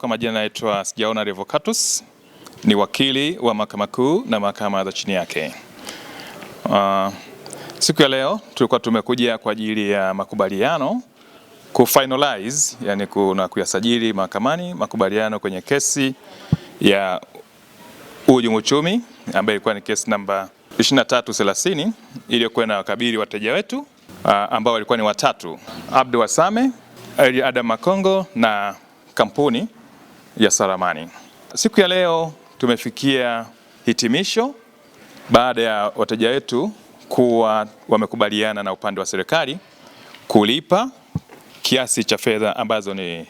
Kwa majina naitwa Sijaona Revocatus, ni wakili wa Mahakama Kuu na mahakama za chini yake. Siku ya leo tulikuwa tumekuja kwa ajili ya makubaliano kufinalize, yani kuyasajili mahakamani makubaliano kwenye kesi ya uhujumu uchumi ambayo ilikuwa ni kesi namba 2330 iliyokuwa na wakabili wateja wetu ambao walikuwa ni watatu: Abdul Wasame, Adam Makongo na kampuni ya Salamani. Siku ya leo tumefikia hitimisho baada ya wateja wetu kuwa wamekubaliana na upande wa serikali kulipa kiasi cha fedha ambazo ni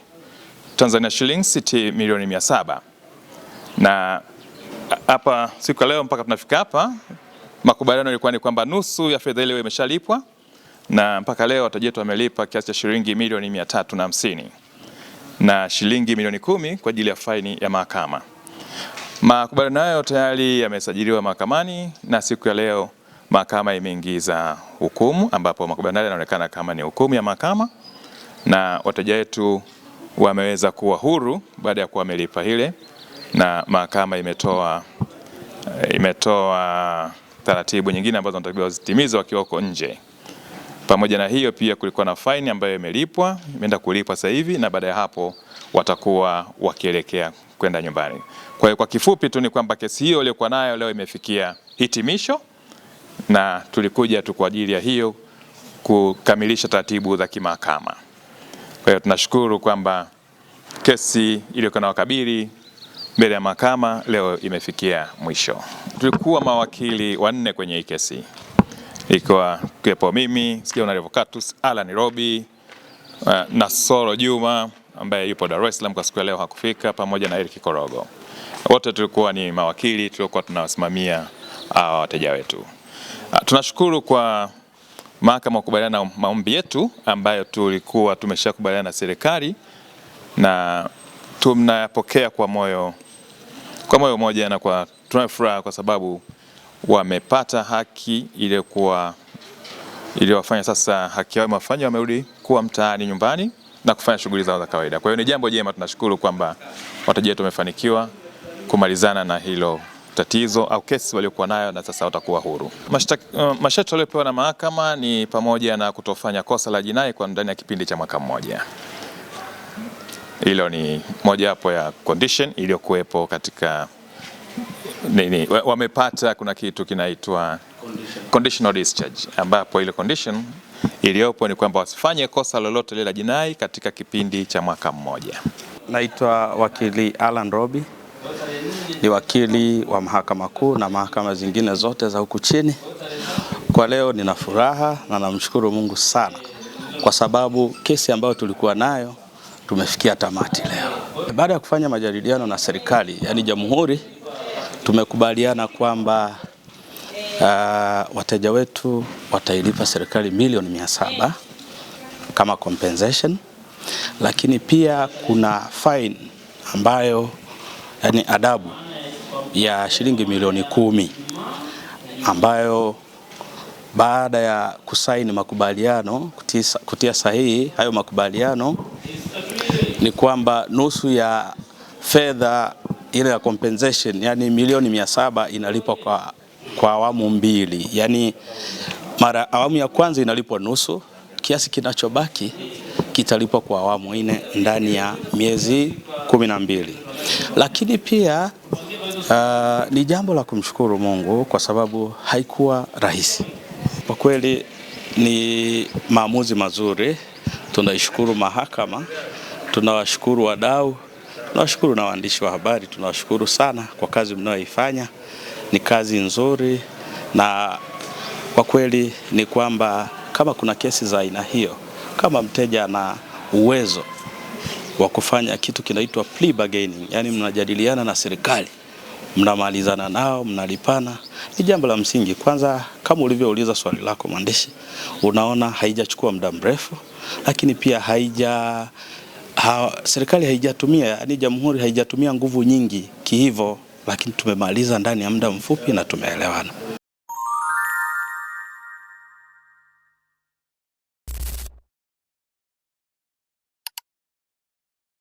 Tanzania shillings milioni 700. Na hapa siku ya leo mpaka tunafika hapa, makubaliano yalikuwa ni kwamba nusu ya fedha ile imeshalipwa, na mpaka leo wateja wetu wamelipa kiasi cha shilingi milioni 350 na shilingi milioni 10 kwa ajili ya faini ya mahakama. Makubaliano hayo tayari yamesajiliwa mahakamani na siku ya leo mahakama imeingiza hukumu, ambapo makubaliano yanaonekana kama ni hukumu ya mahakama na wateja wetu wameweza kuwa huru baada ya kuwa wamelipa ile, na mahakama imetoa taratibu nyingine ambazo wanatakiwa zitimize wakiwa huko nje. Pamoja na hiyo pia kulikuwa na faini ambayo imeenda kulipwa sasa hivi, na baada ya hapo watakuwa wakielekea kwenda nyumbani. Kwa hiyo kwa kifupi tu ni kwamba kesi hiyo iliyokuwa nayo leo imefikia hitimisho, na tulikuja tu kwa ajili ya hiyo kukamilisha taratibu za kimahakama. Kwa hiyo tunashukuru kwamba kesi iliyokuwa na wakabili mbele ya mahakama leo imefikia mwisho. Tulikuwa mawakili 4 kwenye hii kesi, ikiwa kuwepo mimi Sijaona Revocatus, Alan Robi, Nasoro Juma ambaye yupo Dar es Salaam kwa siku ya leo hakufika, pamoja na Eric Korogo. Wote tulikuwa ni mawakili tulikuwa tunawasimamia wateja wetu. Tunashukuru kwa mahakama kukubaliana na maombi yetu ambayo tulikuwa tumeshakubaliana na serikali, na tunayapokea kwa moyo moja, na tunafurahi kwa sababu wamepata haki iliyowafanya sasa haki yao imefanywa, wamerudi kuwa mtaani nyumbani na kufanya shughuli zao za kawaida. Kwa hiyo ni jambo jema, tunashukuru kwamba wateja wetu wamefanikiwa kumalizana na hilo tatizo au kesi waliokuwa nayo, na sasa watakuwa huru. Masharti waliopewa na mahakama ni pamoja na kutofanya kosa la jinai kwa ndani ya kipindi cha mwaka mmoja. Hilo ni mojawapo ya condition iliyokuwepo katika wamepata. Kuna kitu kinaitwa conditional discharge, ambapo ile condition iliyopo ni kwamba wasifanye kosa lolote lile la jinai katika kipindi cha mwaka mmoja. Naitwa wakili Alan Robi, ni wakili wa Mahakama Kuu na mahakama zingine zote za huku chini. Kwa leo nina furaha na namshukuru Mungu sana kwa sababu kesi ambayo tulikuwa nayo tumefikia tamati leo. Baada ya kufanya majadiliano na serikali, yani jamhuri, tumekubaliana kwamba wateja wetu watailipa serikali milioni 700 kama compensation, lakini pia kuna fine ambayo yani adabu ya shilingi milioni 10 ambayo baada ya kusaini makubaliano, kutia sahihi hayo makubaliano, ni kwamba nusu ya fedha ile ya compensation, yani milioni 700 inalipwa kwa awamu mbili. Yani awamu ya kwanza inalipwa nusu, kiasi kinachobaki kitalipwa kwa awamu 4 ndani ya miezi 12. Lakini pia ni jambo la kumshukuru Mungu kwa sababu haikuwa rahisi. Kwa kweli ni maamuzi mazuri. Tunaishukuru mahakama, tunawashukuru wadau, tunawashukuru na waandishi wa habari, tunawashukuru sana kwa kazi mnayoifanya. Ni kazi nzuri, na kwa kweli ni kwamba kama kuna kesi za aina hiyo, kama mteja ana uwezo wa kufanya kitu kinaitwa plea bargaining, yani mnajadiliana na serikali, mnamalizana nao, mnalipana, ni jambo la msingi. Kwanza, kama ulivyouliza swali lako mwandishi, unaona haijachukua muda mrefu, lakini pia serikali haijatumia, yani jamhuri haijatumia nguvu nyingi kihivyo, lakini tumemaliza ndani ya muda mfupi na tumeelewana.